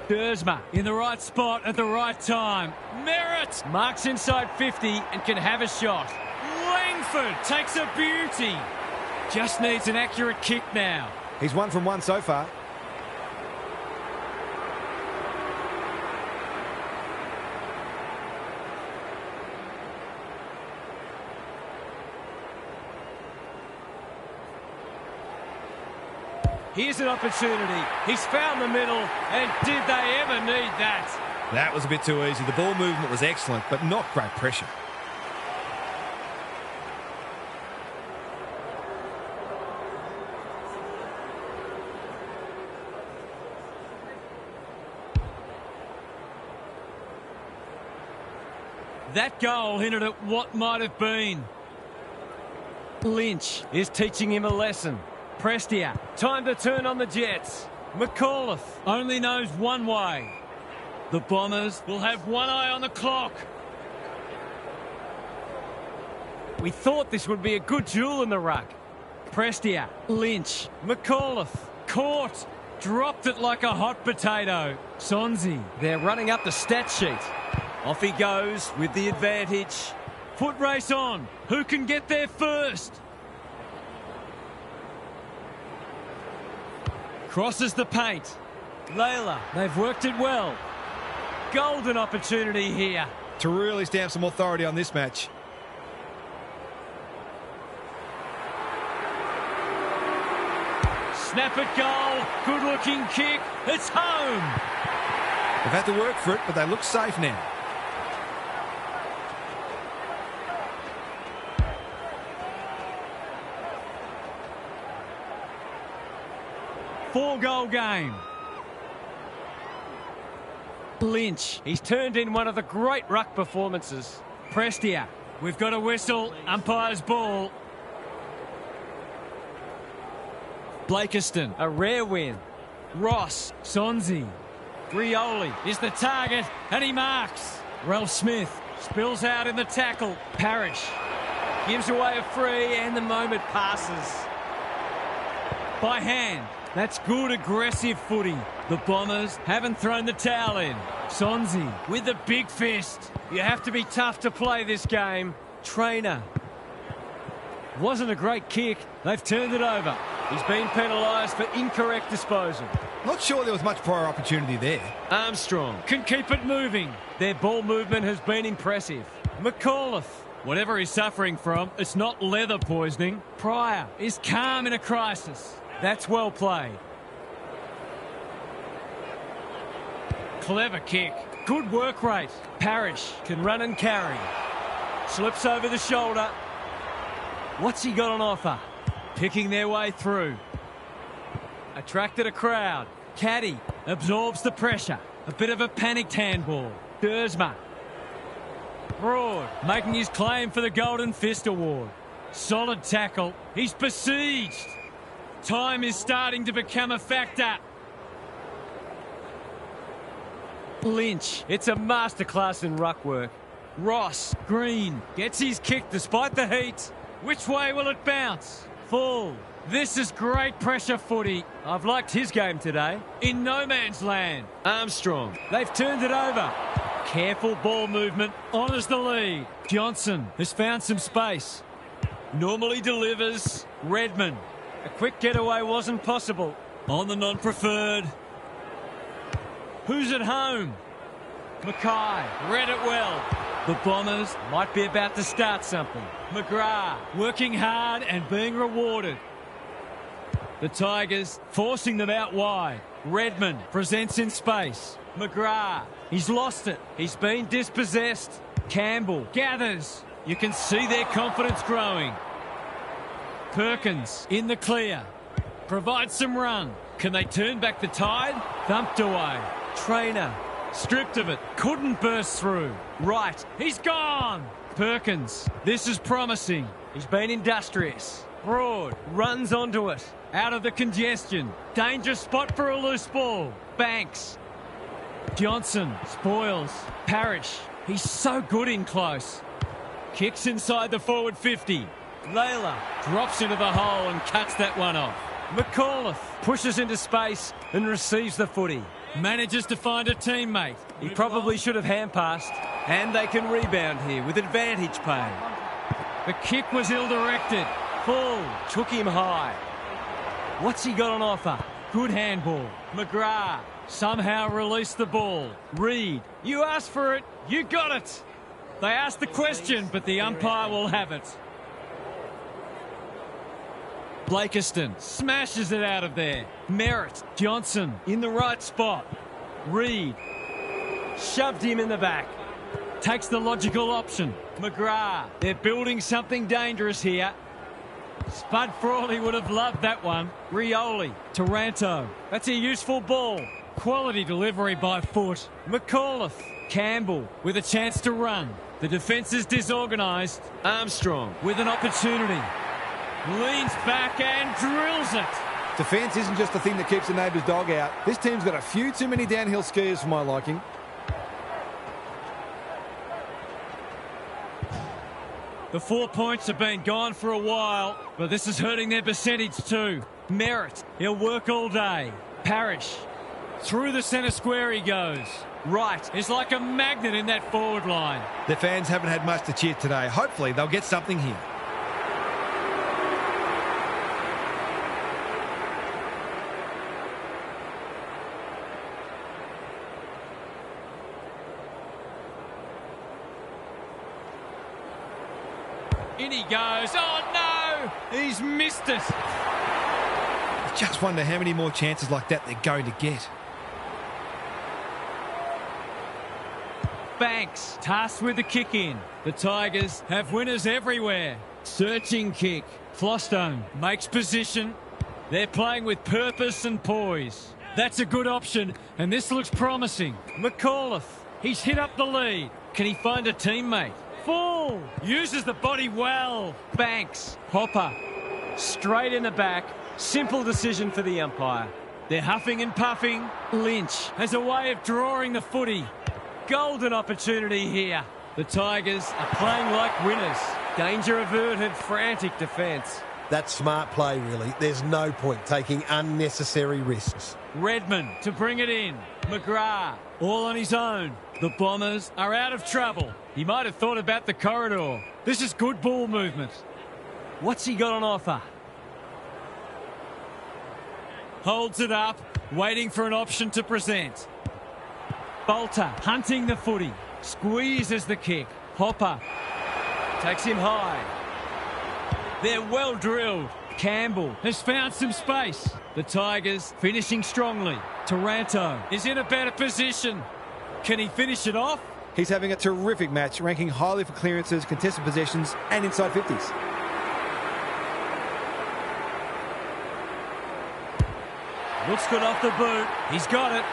Dersma in the right spot at the right time. Merritt Marks inside 50 and can have a shot. Langford takes a beauty. Just needs an accurate kick now. He's 1 from 1 so far. Here's an opportunity. He's found the middle, and did they ever need that? That was a bit too easy. The ball movement was excellent, but not great pressure. That goal hinted at what might have been. Lynch is teaching him a lesson. Prestia Time to turn on the Jets. McAuliffe. only knows one way. The Bombers will have one eye on the clock. We thought this would be a good duel in the ruck. Prestia, Lynch, McAuliffe. caught, dropped it like a hot potato. Sonzi, They're running up the stat sheet. Off he goes with the advantage. foot race on. Who can get there first? Crosses the paint. Layla. They've worked it well. Golden opportunity here. To really stamp some authority on this match. Snap it goal. Good looking kick. It's home. They've had to work for it, but they look safe now. Four-goal game. Lynch. He's turned in one of the great ruck performances. Prestia. We've got a whistle. Umpire's ball. Blakiston. A rare win. Ross. Sonzi. Rioli is the target, and he marks. Ralph Smith spills out in the tackle. Parrish Gives away a free and the moment passes. by hand. That's good aggressive footy. The Bombers haven't thrown the towel in. Sonzi with the big fist. You have to be tough to play this game. Trainer. Wasn't a great kick. They've turned it over. He's been penalised for incorrect disposal. Not sure there was much prior opportunity there. Armstrong Can keep it moving. Their ball movement has been impressive. McAuliffe. Whatever he's suffering from, it's not leather poisoning. Pryor is calm in a crisis. That's well played. Clever kick. Good work rate. Parrish can run and carry. Slips over the shoulder. What's he got on offer? Picking their way through. Attracted a crowd. Caddy absorbs the pressure. A bit of a panicked handball. Dersma. Broad making his claim for the Golden Fist Award. Solid tackle. He's besieged. Time is starting to become a factor. Lynch. It's a masterclass in ruck work. Ross. Green gets his kick despite the heat. Which way will it bounce? Full. This is great pressure footy. I've liked his game today. In no man's land. Armstrong. They've turned it over. Careful ball movement. Honours the lead. Johnson has found some space. Normally delivers. Redmond. A quick getaway wasn't possible. On the non-preferred. Who's at home? Mackay read it well. The Bombers might be about to start something. McGrath working hard and being rewarded. The Tigers forcing them out wide. Redmond presents in space. McGrath, he's lost it. He's been dispossessed. Campbell gathers. You can see their confidence growing. Perkins in the clear. Provides some run. Can they turn back the tide? Thumped away. Trainer stripped of it. Couldn't burst through. Right. He's gone. Perkins. This is promising. He's been industrious. Broad Runs onto it. out of the congestion. Dangerous spot for a loose ball. Banks. Johnson spoils. Parrish. He's so good in close. Kicks inside the forward 50. Layla Drops into the hole and cuts that one off. McAuliffe pushes into space and receives the footy. Manages to find a teammate. He probably should have hand passed, and they can rebound here with advantage paid. The kick was ill-directed. Full took him high. What's he got on offer? Good handball. McGrath somehow released the ball. Reed, you asked for it, you got it. They asked the question, but the umpire will have it. Blakiston smashes it out of there. Merritt, Johnson in the right spot. Reed Shoved him in the back. takes the logical option. McGrath, they're building something dangerous here. Spud Frawley would have loved that one. Rioli, Taranto. That's a useful ball. Quality delivery by foot. McAuliffe, Campbell with a chance to run. The defence is disorganised. Armstrong With an opportunity. Leans back and drills it. Defence isn't just the thing that keeps the neighbour's dog out. This team's got a few too many downhill skiers for my liking. The 4 points have been gone for a while, but this is hurting their percentage too. Merritt, he'll work all day. Parrish, through the centre square he goes. Right is like a magnet in that forward line. The fans haven't had much to cheer today. Hopefully they'll get something here. In he goes. Oh no! He's missed it. I just wonder how many more chances like that they're going to get. Banks tasked with the kick in. The Tigers have winners everywhere. Searching kick. Flostone makes position. They're playing with purpose and poise. That's a good option, and this looks promising. McAuliffe, he's hit up the lead. Can he find a teammate? Full uses the body well. Banks, Hopper, straight in the back. Simple decision for the umpire. they're huffing and puffing. Lynch has a way of drawing the footy. Golden opportunity here. The Tigers are playing like winners. Danger averted, frantic defence. That's smart play, really. There's no point taking unnecessary risks. Redmond to bring it in. McGrath all on his own. The Bombers are out of trouble. He might have thought about the corridor. This is good ball movement. What's he got on offer? Holds it up, waiting for an option to present. Bolter hunting the footy. Squeezes the kick. Hopper Takes him high. they're well drilled. Campbell has found some space. The Tigers finishing strongly. Taranto is in a better position. Can he finish it off? He's having a terrific match, ranking highly for clearances, contested possessions and inside 50s. Looks good off the boot. He's got it.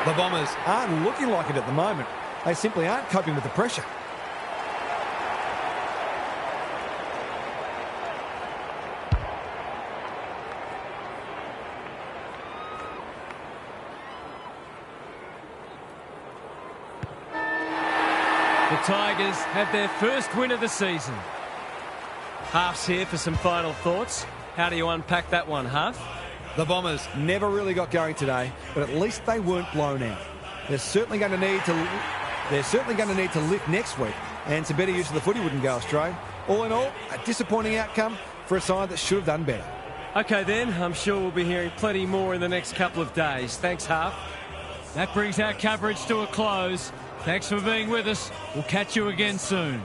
The Bombers aren't looking like it at the moment. They simply aren't coping with the pressure. The Tigers have their first win of the season. Half's here for some final thoughts. How do you unpack that one, Half? The Bombers never really got going today, but at least they weren't blown out. They're certainly going to need to lift next week, and some better use of the footy wouldn't go astray. All in all, a disappointing outcome for a side that should have done better. OK then, I'm sure we'll be hearing plenty more in the next couple of days. Thanks, Half. That brings our coverage to a close. Thanks for being with us. We'll catch you again soon.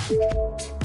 You